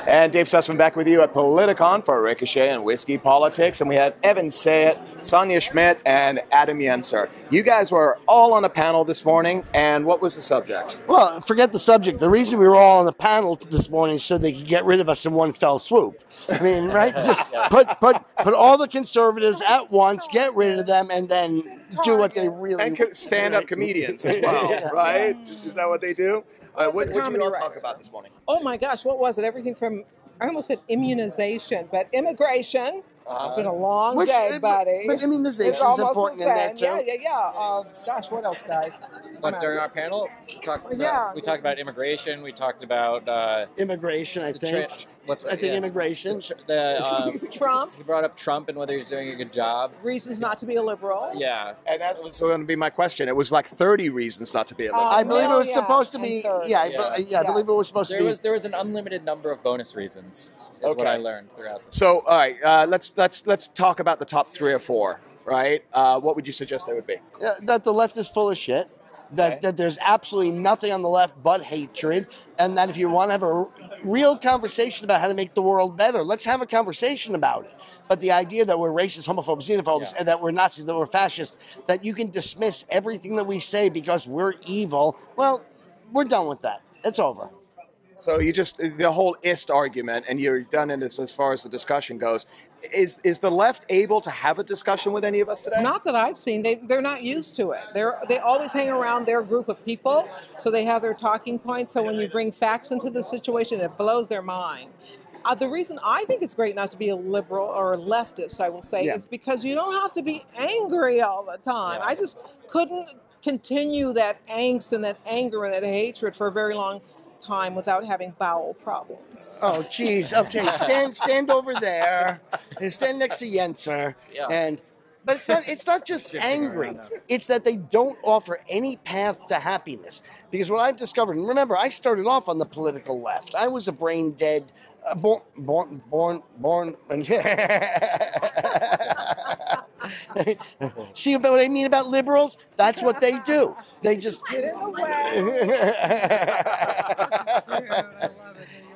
And Dave Sussman back with you at Politicon for Ricochet and Whiskey Politics. And we have Evan Sayet, Sonja Schmidt, and Adam Yenser. You guys were all on a panel this morning, and what was the subject? Well, forget the subject. The reason we were all on the panel this morning is so they could get rid of us in one fell swoop. I mean, right? Just put all the conservatives at once, get rid of them, and then do what they really want. And stand-up comedians as well, right? Is that what they do? What did you all talk about this morning? Oh my gosh, what was it? Everything from, I almost said immunization, but immigration. It's been a long day, buddy. But immunization is important in there, too. Yeah. Gosh, what else, guys? But during our panel, we talked about immigration. We talked about immigration. I think. Immigration. Trump. He brought up Trump and whether he's doing a good job. Reasons not to be a liberal. Yeah. And that was going to be my question. It was like 30 reasons not to be a liberal. I believe it was supposed to be. I believe it was supposed to be. There was an unlimited number of bonus reasons. Is what I learned throughout. So, all right, let's talk about the top 3 or 4. Right? What would you suggest they would be? That the left is full of shit. That there's absolutely nothing on the left but hatred, and that if you want to have a real conversation about how to make the world better, let's have a conversation about it. But the idea that we're racist, homophobes, xenophobes, and that we're Nazis, that we're fascists, that you can dismiss everything that we say because we're evil, well, we're done with that. It's over. So you just, the whole ist argument, and you're done in this as far as the discussion goes, is the left able to have a discussion with any of us today? Not that I've seen. They're not used to it. They always hang around their group of people, so they have their talking points. So when you bring facts into the situation, it blows their mind. The reason I think it's great not to be a liberal or a leftist, I will say, is because you don't have to be angry all the time. I just couldn't continue that angst and that anger and that hatred for a very long time without having bowel problems. Oh, geez. Okay, stand over there and stand next to Yenser. But it's not just angry. It's that they don't offer any path to happiness. Because what I've discovered, and remember, I started off on the political left. I was a brain dead, born. See what I mean about liberals? That's what they do. They just get in the way.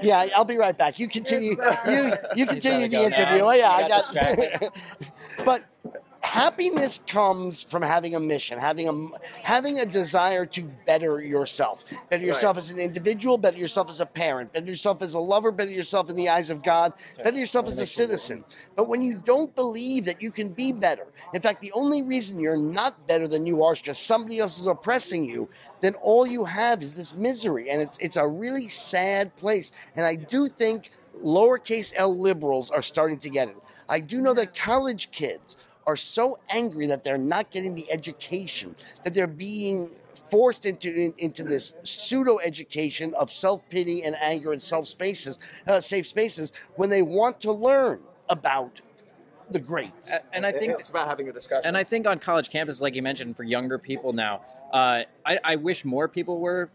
Yeah, I'll be right back. You continue. You continue the interview. Oh, yeah, I got. But happiness comes from having a mission, having a desire to better yourself. Better yourself as an individual, better yourself as a parent, better yourself as a lover, better yourself in the eyes of God, better yourself as a citizen. But when you don't believe that you can be better, in fact, the only reason you're not better than you are is just somebody else is oppressing you, then all you have is this misery. And it's a really sad place. And I do think lowercase L liberals are starting to get it. I do know that college kids are so angry that they're not getting the education, that they're being forced into this pseudo-education of self-pity and anger and safe spaces when they want to learn about the greats. And I think it's about having a discussion. And I think on college campuses, like you mentioned, for younger people now, I wish more people were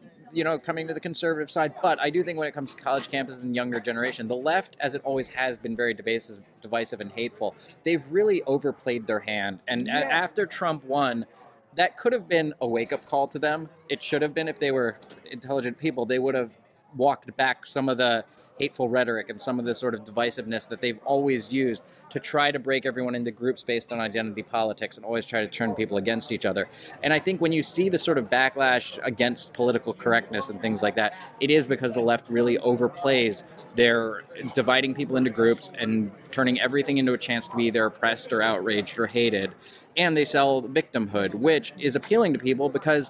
coming to the conservative side. But I do think when it comes to college campuses and younger generation, the left, as it always has been very divisive and hateful, they've really overplayed their hand. And after Trump won, that could have been a wake-up call to them. It should have been. If they were intelligent people, they would have walked back some of the hateful rhetoric and some of the sort of divisiveness that they've always used to try to break everyone into groups based on identity politics and always try to turn people against each other. And I think when you see the sort of backlash against political correctness and things like that, it is because the left really overplays their dividing people into groups and turning everything into a chance to be either oppressed or outraged or hated. And they sell victimhood, which is appealing to people because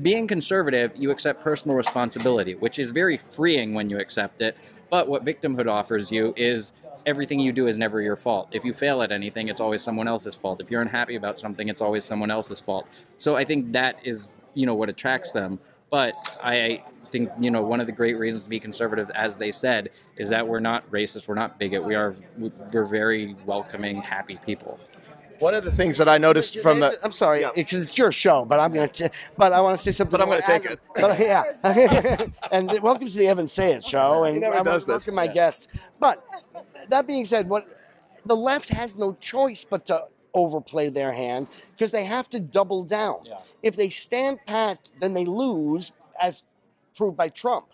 being conservative, you accept personal responsibility, which is very freeing when you accept it. But what victimhood offers you is everything you do is never your fault. If you fail at anything, it's always someone else's fault. If you're unhappy about something, it's always someone else's fault. So I think that is, what attracts them. But I think, one of the great reasons to be conservative, as they said, is that we're not racist, we're not bigot, we're very welcoming, happy people. One of the things that I noticed from the... I'm sorry, because it's your show, but I want to say something. But I'm going to take it. Yeah. And welcome to the Evan Sayet Show. And he never does this. Welcome my guests. But that being said, the left has no choice but to overplay their hand because they have to double down. Yeah. If they stand pat, then they lose, as proved by Trump.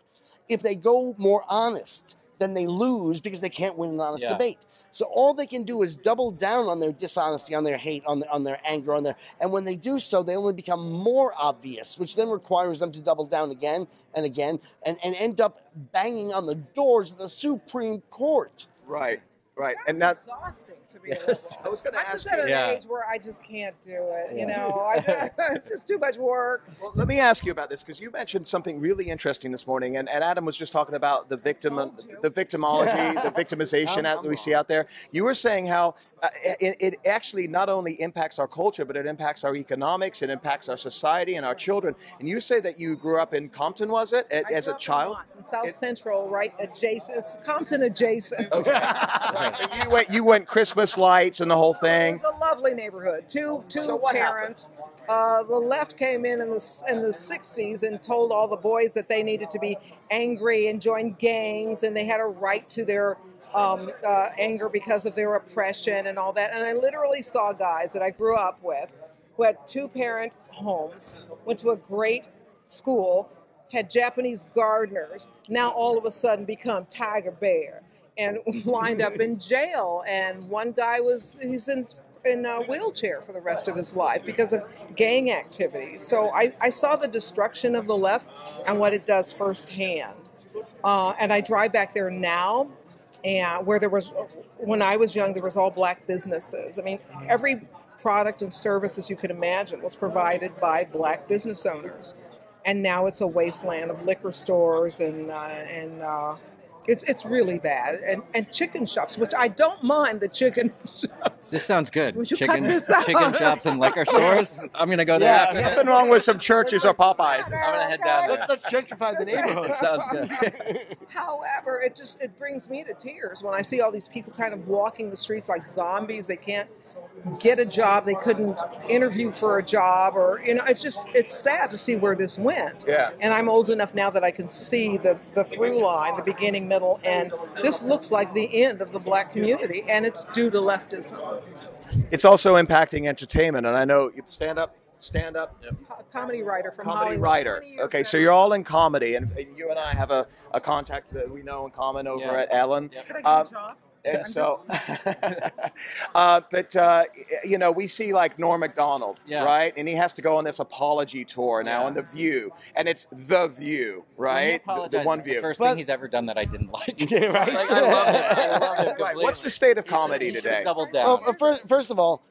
If they go more honest, then they lose because they can't win an honest debate. So all they can do is double down on their dishonesty, on their hate, on their anger, and when they do so, they only become more obvious, which then requires them to double down again and again, and end up banging on the doors of the Supreme Court. Right. Right, and that's exhausting to be. Yes. I was going to ask you. I'm just at an age where I just can't do it. You know, it's just too much work. Well, let me ask you about this, because you mentioned something really interesting this morning, and Adam was just talking about the victimology, the victimization that we see out there. You were saying how it actually not only impacts our culture, but it impacts our economics, it impacts our society and our children. And you say that you grew up in Compton, was it, as a child? In South Central, right adjacent. It's Compton adjacent. Okay. You went Christmas lights and the whole thing. It was a lovely neighborhood. Two parents. The left came in the 60s and told all the boys that they needed to be angry and join gangs, and they had a right to their anger because of their oppression and all that. And I literally saw guys that I grew up with who had 2-parent homes, went to a great school, had Japanese gardeners, now all of a sudden become Tiger Bear, and wind up in jail. And one guy he's in a wheelchair for the rest of his life because of gang activity. So I saw the destruction of the left and what it does firsthand. And I drive back there now, and where when I was young, there was all black businesses. I mean, every product and services you could imagine was provided by black business owners. And now it's a wasteland of liquor stores and it's really bad. And chicken shops, which I don't mind the chicken shops. This sounds good. Chicken shops and liquor stores. I'm going to go there. Yeah, nothing wrong with some churches or Popeyes. I'm going to head down there. Let's gentrify the neighborhood. Sounds good. However, it brings me to tears when I see all these people kind of walking the streets like zombies. They can't get a job. They couldn't interview for a job, or it's sad to see where this went. Yeah. And I'm old enough now that I can see the through line, the beginning, middle, end. This looks like the end of the black community, and it's due to leftism. It's also impacting entertainment, and I know you stand up. Comedy writer from Comedy Hollywood. writer. Okay, so you're all in comedy, and you and I have a contact that we know in common over at Ellen. Could I get a job? And so, we see like Norm Macdonald, right? And he has to go on this apology tour now on The View. And it's The View, right? The one View. The first thing he's ever done that I didn't like. Right? Like, I love it completely. What's the state of comedy today? Double down. Well, first of all,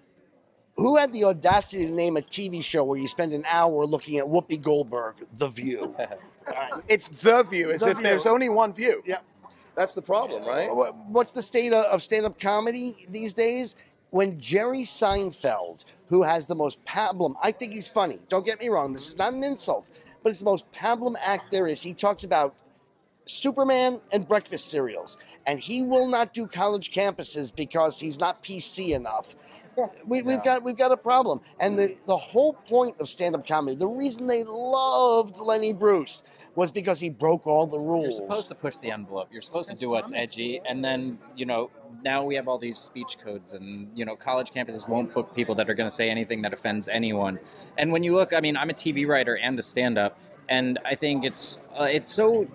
who had the audacity to name a TV show where you spend an hour looking at Whoopi Goldberg, The View? It's The View, as if there's only one view. Yeah. That's the problem, right? What's the state of stand-up comedy these days? When Jerry Seinfeld, who has the most pablum, I think he's funny, don't get me wrong, this is not an insult, but it's the most pablum act there is. He talks about Superman and breakfast cereals, and he will not do college campuses because he's not PC enough. We've got a problem. And the whole point of stand-up comedy, the reason they loved Lenny Bruce was because he broke all the rules. You're supposed to push the envelope. You're supposed to do what's edgy, and then, now we have all these speech codes, and, college campuses won't book people that are going to say anything that offends anyone. And when you look, I'm a TV writer and a stand-up, and I think it's so,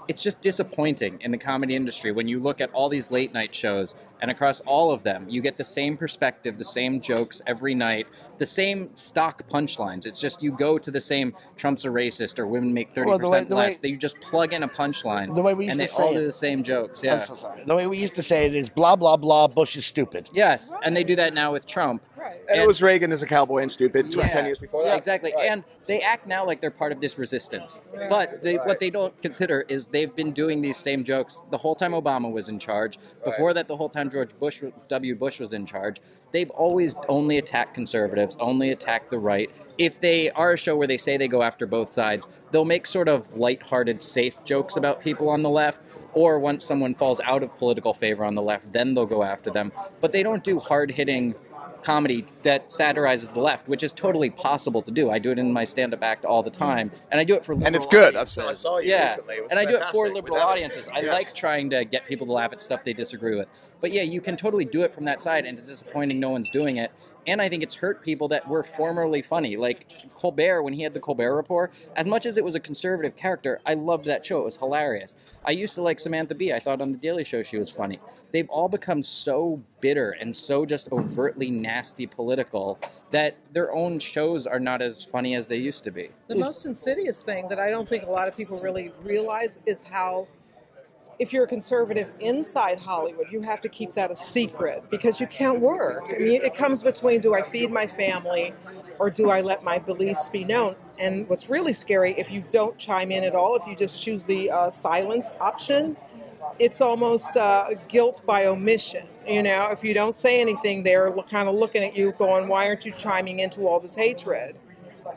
it's just disappointing in the comedy industry when you look at all these late night shows, and across all of them, you get the same perspective, the same jokes every night, the same stock punchlines. It's just you go to the same Trump's a racist or women make 30% less. You just plug in a punchline, and they all do the same jokes. Yeah. I'm so sorry. The way we used to say it is blah, blah, blah, Bush is stupid. Yes, and they do that now with Trump. Right. And it was Reagan as a cowboy and stupid 10 years before that. Yeah, exactly. Right. And they act now like they're part of this resistance. But what they don't consider is they've been doing these same jokes the whole time Obama was in charge. Before that, the whole time George W. Bush was in charge. They've always only attacked conservatives, only attacked the right. If they are a show where they say they go after both sides, they'll make sort of lighthearted, safe jokes about people on the left. Or once someone falls out of political favor on the left, then they'll go after them. But they don't do hard-hitting comedy that satirizes the left, which is totally possible to do. I do it in my stand-up act all the time, and I do it for liberal and it's good. audiences. I saw you recently. It was and I do it for fantastic liberal audiences. I like trying to get people to laugh at stuff they disagree with. But yeah, you can totally do it from that side, and it's disappointing no one's doing it. And I think it's hurt people that were formerly funny. Like Colbert, when he had the Colbert Report, as much as it was a conservative character, I loved that show. It was hilarious. I used to like Samantha Bee. I thought on The Daily Show she was funny. They've all become so bitter and so just overtly nasty political that their own shows are not as funny as they used to be. The most insidious thing that I don't think a lot of people really realize is how, if you're a conservative inside Hollywood, you have to keep that a secret because you can't work. I mean, it comes between, do I feed my family or do I let my beliefs be known? And what's really scary, if you don't chime in at all, if you just choose the silence option, it's almost guilt by omission. You know, if you don't say anything, they're kind of looking at you going, why aren't you chiming into all this hatred?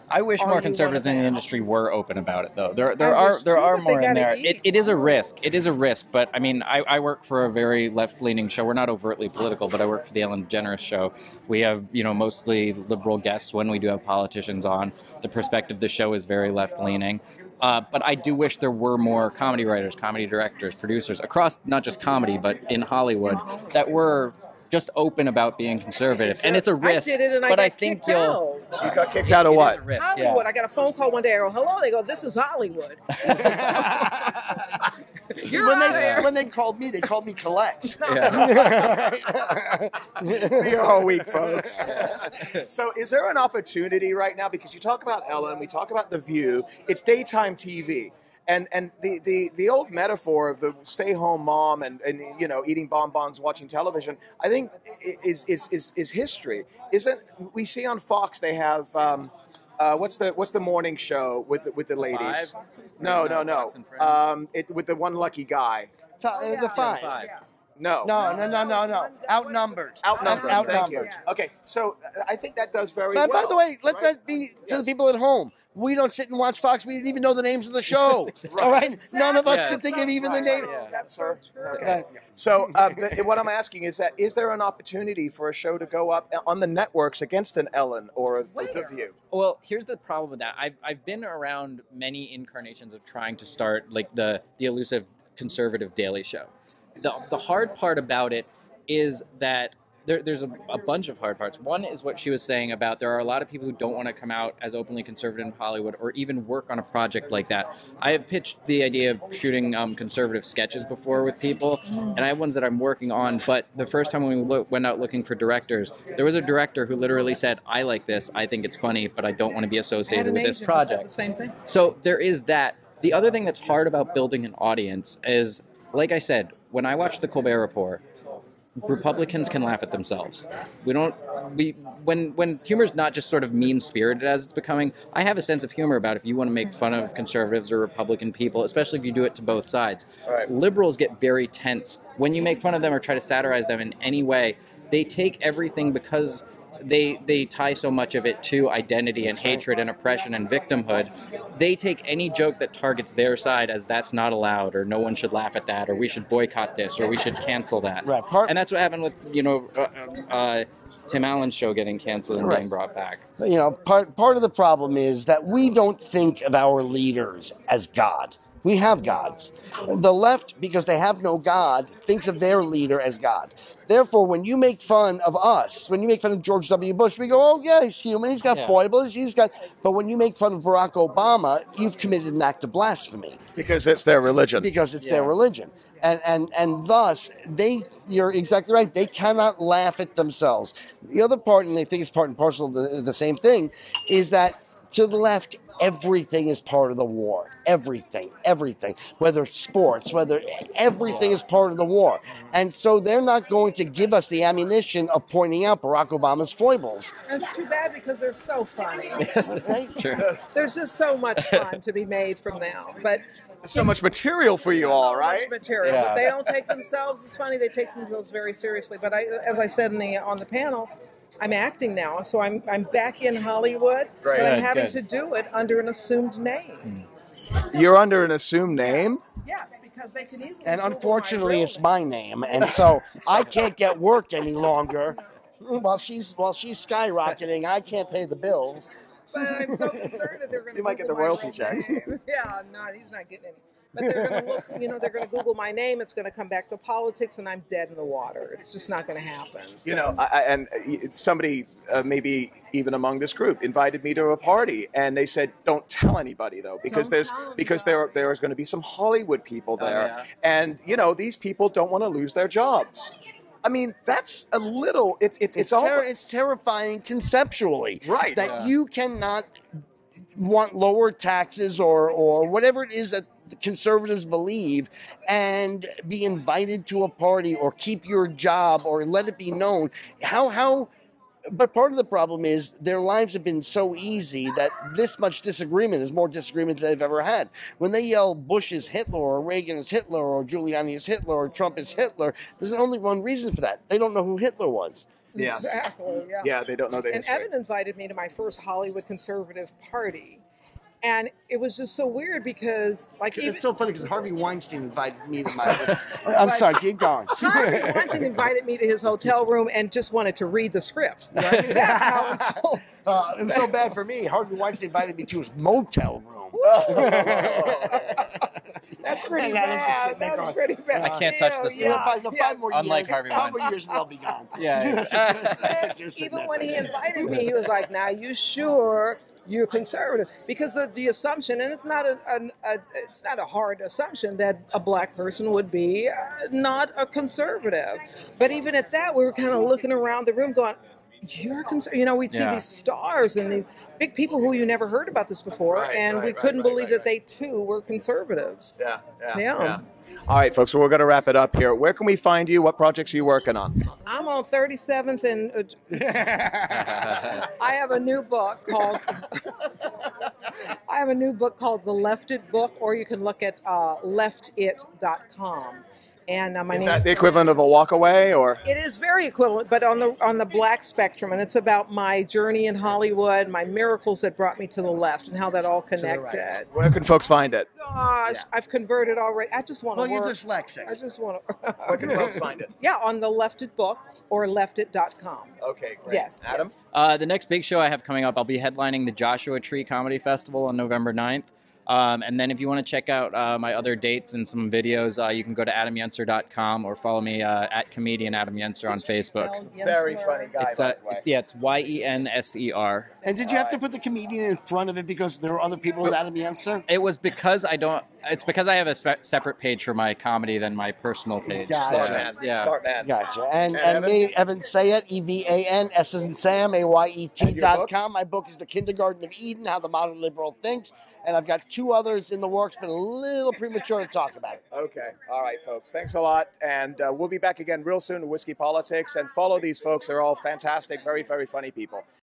I wish more conservatives in the industry were open about it, though. There are more in there. It is a risk. It is a risk. But I mean, I work for a very left-leaning show. We're not overtly political, but I work for the Ellen DeGeneres Show. We have, you know, mostly liberal guests when we do have politicians on. The perspective of the show is very left-leaning. But I do wish there were more comedy writers, comedy directors, producers across not just comedy, but in Hollywood that were just open about being conservative. And it's a risk. I did it and but I I got think kicked out. You got kicked out of what? Risk, Hollywood. I got a phone call one day. I go, hello. They go, this is Hollywood. You're when they called me collect. You're all weak, folks. So is there an opportunity right now, because you talk about Ellen, we talk about The View, it's daytime TV. And the old metaphor of the stay-home mom and you know, eating bonbons, watching television, I think is history. Isn't we see on Fox they have what's the morning show with the ladies? Five? No. With the one lucky guy. The five. No. Outnumbered. Thank you. Okay, so I think that does very well. By the way, let that be to the people at home. We don't sit and watch Fox. We didn't even know the names of the show. Exactly. All right? None of us Yeah. can think of even the name. Sir. Okay. So what I'm asking is that, is there an opportunity for a show to go up on the networks against an Ellen or The View? Well, here's the problem with that. I've been around many incarnations of trying to start like the elusive conservative Daily Show. The hard part about it is that there's a bunch of hard parts. One is what she was saying about there are a lot of people who don't want to come out as openly conservative in Hollywood or even work on a project like that. I have pitched the idea of shooting conservative sketches before with people, and I have ones that I'm working on, but the first time when we went out looking for directors, there was a director who literally said, I like this, I think it's funny, but I don't want to be associated with this project. The same thing. So there is that. The other thing that's hard about building an audience is, like I said, when I watch the Colbert Report, Republicans can laugh at themselves. When humor's not just sort of mean-spirited as it's becoming, I have a sense of humor about if you want to make fun of conservatives or Republican people, especially if you do it to both sides. Right. Liberals get very tense. When you make fun of them or try to satirize them in any way, they take everything because they tie so much of it to identity and hatred and oppression and victimhood. They take any joke that targets their side as that's not allowed, or no one should laugh at that, or we should boycott this, or we should cancel that. Right. And that's what happened with, Tim Allen's show getting canceled and getting brought back. You know, part of the problem is that we don't think of our leaders as God. We have gods. The left, because they have no God, thinks of their leader as God. Therefore, when you make fun of us, when you make fun of George W. Bush, we go, oh, yeah, he's human, he's got foibles, But when you make fun of Barack Obama, you've committed an act of blasphemy. Because it's their religion. Because it's their religion. And thus, you're exactly right, they cannot laugh at themselves. The other part, and I think it's part and parcel of the same thing, is that to the left, everything is part of the war. Everything. Whether it's sports, everything is part of the war. And so they're not going to give us the ammunition of pointing out Barack Obama's foibles. And it's too bad because they're so funny. Yes, that's true. There's just so much fun to be made from them. But so much material for you all, right? So much material. But they don't take themselves as funny. They take themselves very seriously. But as I said on the panel, I'm acting now, so I'm back in Hollywood, but I'm having to do it under an assumed name. You're under an assumed name? Yes, because they can easily. And unfortunately, it's my name, and so I can't get work any longer. While she's skyrocketing, I can't pay the bills. But I'm so concerned that they're going to. You might get the royalty checks. Yeah, no, he's not getting any. But they're going to look, they're going to Google my name. It's going to come back to politics, and I'm dead in the water. It's just not going to happen. So. And somebody, maybe even among this group, invited me to a party, and they said, "Don't tell anybody, though, because there's going to be some Hollywood people there, and these people don't want to lose their jobs." I mean, that's a little. It's terrifying conceptually, right? That you cannot want lower taxes or whatever it is that the conservatives believe, and be invited to a party or keep your job or let it be known how. But part of the problem is their lives have been so easy that this much disagreement is more disagreement than they've ever had. When they yell Bush is Hitler or Reagan is Hitler or Giuliani is Hitler or Trump is Hitler, there's only one reason for that. They don't know who Hitler was. Yes. Exactly. Yeah. Yeah, they don't know the history. And Evan invited me to my first Hollywood conservative party. And it was just so weird because, it's so funny because Harvey Weinstein invited me to my. I'm sorry, keep going. Harvey Weinstein invited me to his hotel room and just wanted to read the script. Right? That's how it's so. It was so bad for me. Harvey Weinstein invited me to his motel room. That's pretty bad. That's pretty bad. I can't touch this one. 5 more years. Unlike Harvey Weinstein. 5 more years and they'll be gone. Yeah. Even when he invited me, he was like, "Now you sure you're conservative?" Because the assumption, and it's not a hard assumption, that a black person would be not a conservative. But even at that, we were kind of looking around the room, going, "You're conservative." We'd see these stars and these big people who you never heard about this before, we couldn't believe that they too were conservatives. Yeah. All right, folks, so we're going to wrap it up here. Where can we find you? What projects are you working on? I'm on 37th and I have a new book called The Lefted Book, or you can look at leftit.com. And my is name that the equivalent of a walk away, or? It is very equivalent, but on the black spectrum, and it's about my journey in Hollywood, my miracles that brought me to the left, and how that all connected. Right. Where can folks find it? Gosh, I've converted already. I just want to work. Well, you're dyslexic. I just want to. Where can folks find it? Yeah, on the Lefted Book or leftit.com. Okay, great. Yes. Adam? The next big show I have coming up, I'll be headlining the Joshua Tree Comedy Festival on November 9th. And then if you want to check out my other dates and some videos, you can go to adamyenser.com or follow me at comedian Adam Yenser on Facebook. Very funny guy, it's, by the way. Yeah, it's Yenser. And did you have to put the comedian in front of it because there were other people with Adam Yenser? It was because it's because I have a separate page for my comedy than my personal page. Gotcha. Smart man. Gotcha. And me, Evan Sayet, EVAN, S as in Sam, AYET.com. My book is The Kindergarten of Eden, How the Modern Liberal Thinks. And I've got 2 others in the works, but a little premature to talk about it. Okay. All right, folks. Thanks a lot. And we'll be back again real soon to Whiskey Politics. And follow these folks. They're all fantastic, very, very funny people.